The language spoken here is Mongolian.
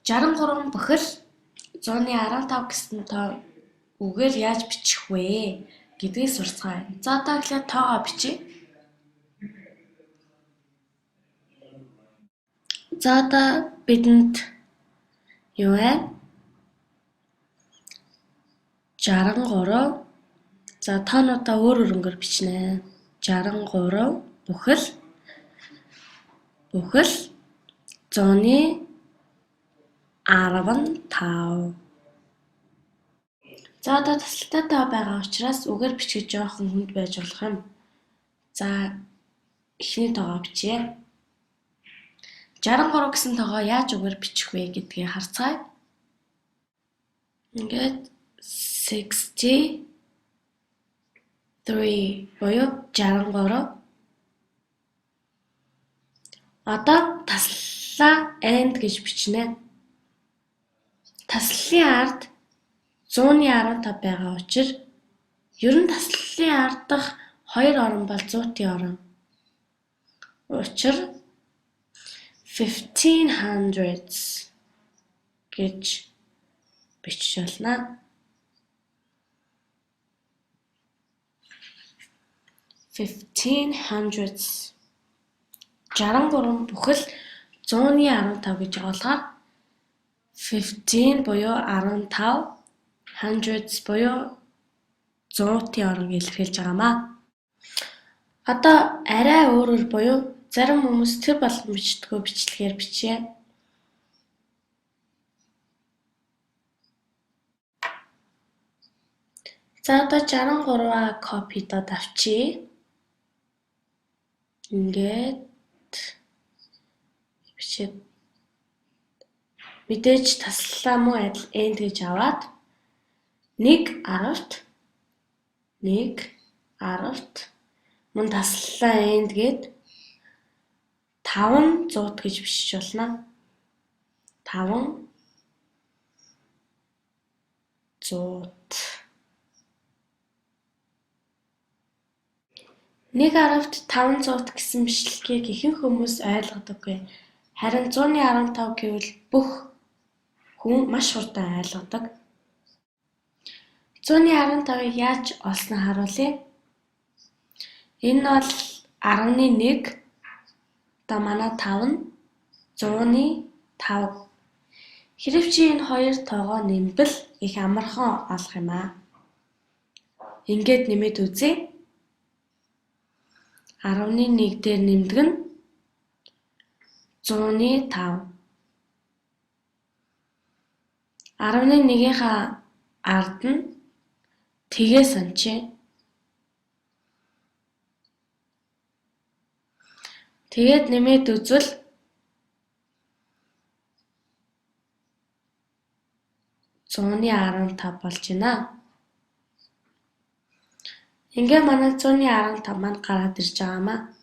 63 бүхэл 115 гэсэн тоо үгээр яаж бичих вэ гэдгийг сурцгаая. За одоо эхлээд тоогоо бичье. За одоо бидэнд юу вэ? 63. За тоонуудаа өөр өөрөөр бичнэ. 63 бүхэл 115. За одоо тасалтай тоо байгаа учраас үгээр бичиж жоохон хүнд байж болох юм. За эхний тоогоо бичье. 63 гэсэн тоогоо яаж үгээр бичих вэ гэдгийг харцгаая. Ингээд 63 буюу 63. Одоо таслалаа and гэж бичнэ. Таслалын ард 115 байгаа учраас ер нь таслалын ард дахь 2 орон бол 100-ийн орон. Учир 1500s гэж бичиж болно. 1500s 63 бүхэл 115 гэж байгаа болохоор 15 буюу 15, hundreds буюу 100-ийн орон илэрхийлж байгаамаа. Одоо арай өөрөөр буюу зарим хүмүүс тэр боломжтойгоо бичлэгээр бичье. За одоо 63-аа копидод авчие. Ингээд бичээд мэдээж таслалаа муу адил end гэж аваад 1/10 мөн таслалаа end гээд 500 гэж бичиж болно. 500. 1/10-д 500 гэсэн бичлэгийг ихэнх хүмүүс ойлгодоггүй. Харин 115 гэвэл бүх хүн маш хурдан ойлгодог. 115-ыг яаж олсноо харуулъя. Энэ бол 11. Одоо манай 5 нь 100-5. Хэрэв чи энэ хоёр тоогоо нэмбэл их амархан олох юм аа. Ингээд нэмээд үзье. 11 дээр нэмдэг нь 105. 11-ийнхаа ард нь тгээ санчээ. Тэгээд нэмээд үзвэл 115 болж байна. Ингээ манай 115 маань гараад ирж байгаамаа.